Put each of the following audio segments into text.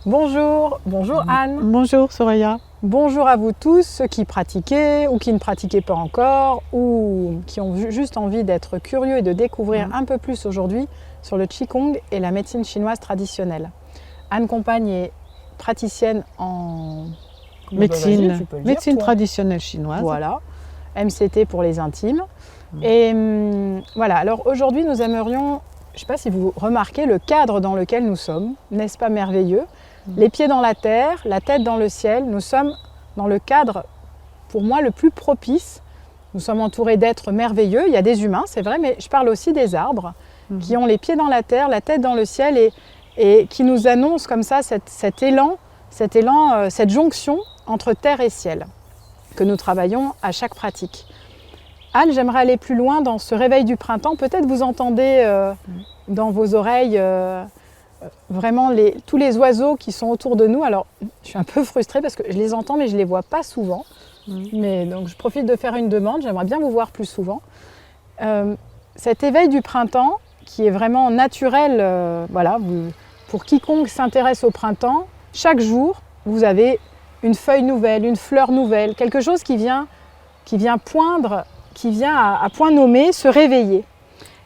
Bonjour Anne. Bonjour Soraya. Bonjour à vous tous, ceux qui pratiquaient ou qui ne pratiquaient pas encore ou qui ont juste envie d'être curieux et de découvrir un peu plus aujourd'hui sur le Qigong et la médecine chinoise traditionnelle. Anne Compagne est praticienne en médecine traditionnelle chinoise. Voilà, MCT pour les intimes. Et voilà, alors aujourd'hui nous aimerions, je ne sais pas si vous remarquez le cadre dans lequel nous sommes, n'est-ce pas merveilleux? Les pieds dans la terre, la tête dans le ciel, nous sommes dans le cadre, pour moi, le plus propice. Nous sommes entourés d'êtres merveilleux, il y a des humains, c'est vrai, mais je parle aussi des arbres qui ont les pieds dans la terre, la tête dans le ciel et qui nous annoncent comme ça cet élan, cette jonction entre terre et ciel que nous travaillons à chaque pratique. Anne, j'aimerais aller plus loin dans ce réveil du printemps. Peut-être vous entendez dans vos oreilles vraiment tous les oiseaux qui sont autour de nous. Alors, je suis un peu frustrée parce que je les entends, mais je ne les vois pas souvent. Mais donc, je profite de faire une demande. J'aimerais bien vous voir plus souvent. Cet éveil du printemps, qui est vraiment naturel, voilà, pour quiconque s'intéresse au printemps, chaque jour, vous avez une feuille nouvelle, une fleur nouvelle, quelque chose qui vient poindre, qui vient à point nommé se réveiller.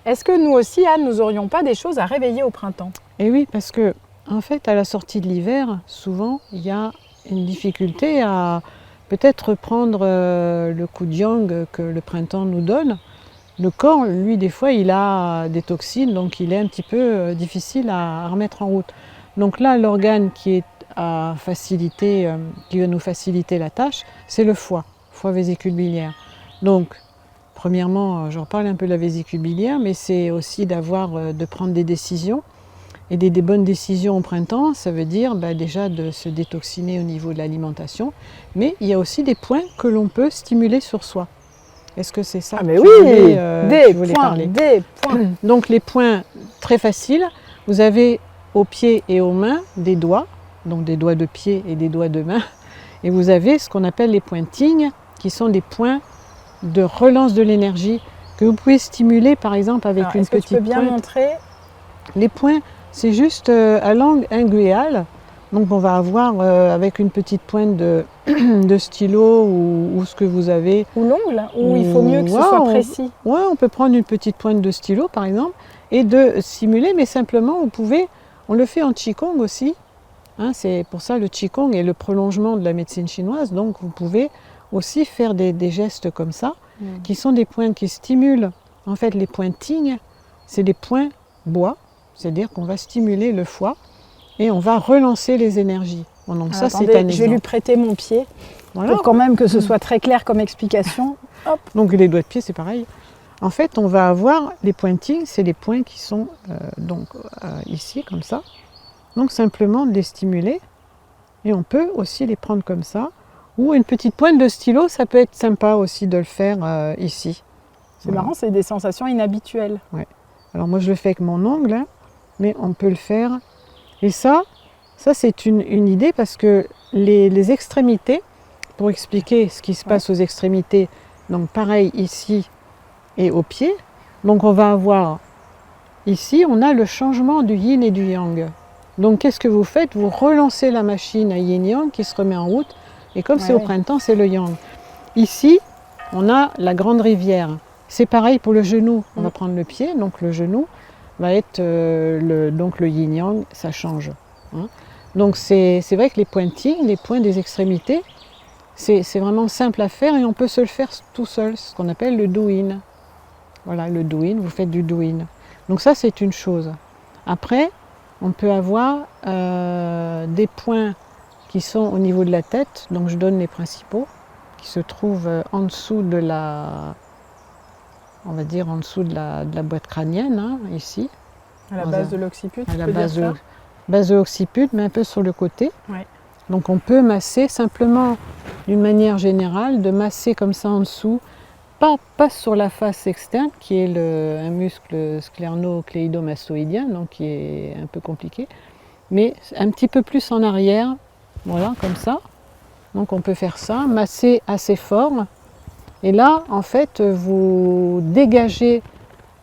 Est-ce que nous aussi, Anne, nous n'aurions pas des choses à réveiller au printemps? Et oui, parce que en fait, à la sortie de l'hiver, souvent, il y a une difficulté à peut-être prendre le coup de yang que le printemps nous donne. Le corps, lui, des fois, il a des toxines, donc il est un petit peu difficile à remettre en route. Donc là, l'organe qui va nous faciliter la tâche, c'est le foie vésicule biliaire. Donc, premièrement, j'en parle un peu de la vésicule biliaire, mais c'est aussi de prendre des décisions. Et des bonnes décisions au printemps, ça veut dire déjà de se détoxiner au niveau de l'alimentation, mais il y a aussi des points que l'on peut stimuler sur soi. Est-ce que c'est ça? Mais oui, des points. Donc les points très faciles, vous avez aux pieds et aux mains des doigts, donc des doigts de pied et des doigts de main, et vous avez ce qu'on appelle les points Ting, qui sont des points de relance de l'énergie que vous pouvez stimuler par exemple avec une petite pointe. Est-ce que tu peux bien montrer? Les points, c'est juste à l'angle inguéal. Donc on va avoir avec une petite pointe de stylo ou ce que vous avez. Ou l'ongle, ou il faut mieux que ce soit précis. Oui, on peut prendre une petite pointe de stylo par exemple et de simuler, mais simplement on le fait en Qigong aussi. Hein, c'est pour ça le Qigong est le prolongement de la médecine chinoise. Donc vous pouvez aussi faire des gestes comme ça, qui sont des points qui stimulent. En fait, les points Ting, c'est des points bois. C'est-à-dire qu'on va stimuler le foie et on va relancer les énergies. Bon, donc ça, c'est un exemple. Je vais lui prêter mon pied pour quand même que ce soit très clair comme explication. Hop. Donc les doigts de pied, c'est pareil. En fait, on va avoir les points Ting, c'est les points qui sont ici, comme ça. Donc simplement de les stimuler. Et on peut aussi les prendre comme ça. Ou une petite pointe de stylo, ça peut être sympa aussi de le faire ici. C'est marrant, c'est des sensations inhabituelles. Ouais. Alors moi, je le fais avec mon ongle. Hein. Mais on peut le faire. Et ça c'est une idée parce que les extrémités, pour expliquer ce qui se passe aux extrémités, donc pareil ici et aux pieds, donc on va avoir ici, on a le changement du yin et du yang. Donc qu'est-ce que vous faites? Vous relancez la machine à yin-yang qui se remet en route, et comme c'est au printemps, c'est le yang. Ici, on a la grande rivière. C'est pareil pour le genou, on va prendre le pied, donc le genou va être donc le yin-yang, ça change. Hein. Donc c'est vrai que les points Ting, les points des extrémités, c'est vraiment simple à faire et on peut se le faire tout seul, ce qu'on appelle le douyin. Voilà, le douyin, vous faites du douyin. Donc ça, c'est une chose. Après, on peut avoir des points qui sont au niveau de la tête, donc je donne les principaux, qui se trouvent en dessous de on va dire en dessous de la boîte crânienne, hein, ici. À la base de l'occiput, à la base de l'occiput, mais un peu sur le côté. Ouais. Donc on peut masser simplement, d'une manière générale, de masser comme ça en dessous, pas sur la face externe, qui est un muscle scléro-cléido-mastoïdien, donc qui est un peu compliqué, mais un petit peu plus en arrière, voilà, comme ça. Donc on peut faire ça, masser assez fort. Et là, en fait, vous dégagez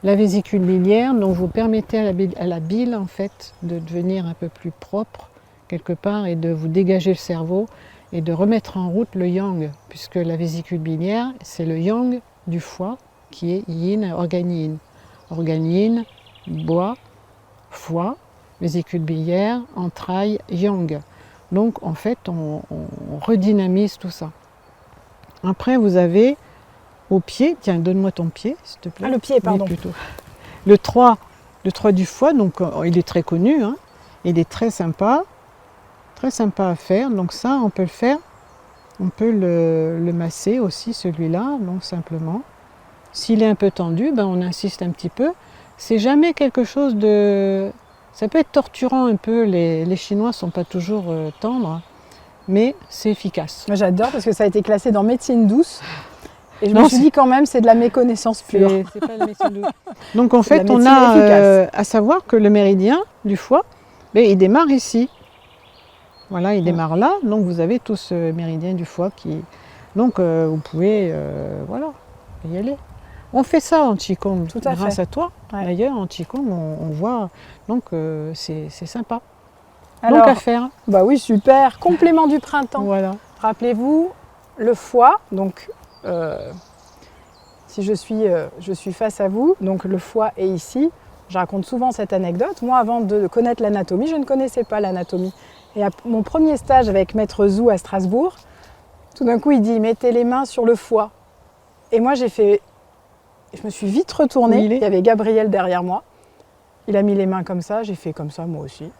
la vésicule biliaire, donc vous permettez à la bile en fait, de devenir un peu plus propre, quelque part et de vous dégager le cerveau et de remettre en route le yang, puisque la vésicule biliaire, c'est le yang du foie qui est yin, organe yin. Organe yin, bois, foie, vésicule biliaire, entrailles, yang. Donc en fait, on redynamise tout ça. Après, vous avez au pied, tiens, donne-moi ton pied, s'il te plaît. Ah, le pied, pardon. Oui, plutôt. Le 3 du foie, donc il est très connu, hein. Il est très sympa à faire. Donc ça, on peut le faire. On peut le masser aussi, celui-là, donc simplement. S'il est un peu tendu, ben on insiste un petit peu. C'est jamais quelque chose de... Ça peut être torturant un peu, les Chinois ne sont pas toujours tendres, mais c'est efficace. Moi j'adore parce que ça a été classé dans médecine douce. Et je me suis dit quand même, c'est de la méconnaissance pure. C'est pas le médecine douce. Donc en fait, la on médecine a efficace. à savoir que le méridien du foie, ben, il démarre ici. Voilà, il démarre là. Donc vous avez tout ce méridien du foie qui... Donc vous pouvez voilà, y aller. On fait ça en Qigong, Tout à grâce fait. à toi. Ouais. D'ailleurs, en Qigong, on voit, donc c'est sympa. Alors, Donc à faire. bah oui, super. Complément du printemps. Voilà. Rappelez-vous, le foie, donc si je suis face à vous, donc le foie est ici. Je raconte souvent cette anecdote. Moi, avant de connaître l'anatomie, je ne connaissais pas l'anatomie. Et à mon premier stage avec Maître Zou à Strasbourg, tout d'un coup, il dit « mettez les mains sur le foie ». Et moi, je me suis vite retournée. Il y avait Gabriel derrière moi. Il a mis les mains comme ça, j'ai fait comme ça moi aussi,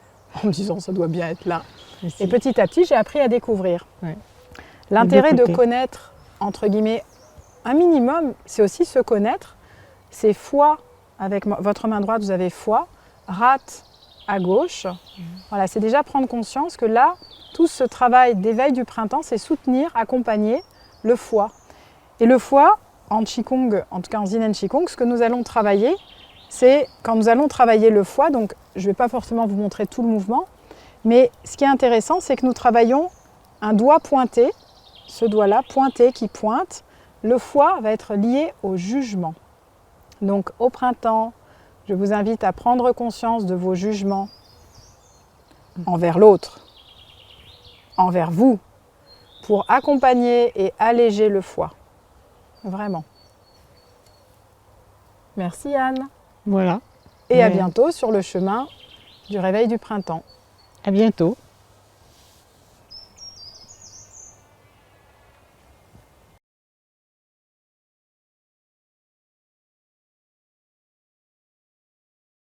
en me disant ça doit bien être là. Ici. Et petit à petit, j'ai appris à découvrir. Ouais. L'intérêt de connaître, entre guillemets, un minimum, c'est aussi se connaître. C'est foie, avec votre main droite, vous avez foie, rate à gauche. Voilà, c'est déjà prendre conscience que là, tout ce travail d'éveil du printemps, c'est soutenir, accompagner le foie. Et le foie, en Qigong, en tout cas en Yin Qigong, ce que nous allons travailler, c'est quand nous allons travailler le foie, donc je ne vais pas forcément vous montrer tout le mouvement, mais ce qui est intéressant, c'est que nous travaillons un doigt pointé, ce doigt-là pointé qui pointe. Le foie va être lié au jugement. Donc au printemps, je vous invite à prendre conscience de vos jugements envers l'autre, envers vous, pour accompagner et alléger le foie. Vraiment. Merci Anne. Voilà. Et à bientôt sur le chemin du réveil du printemps. À bientôt.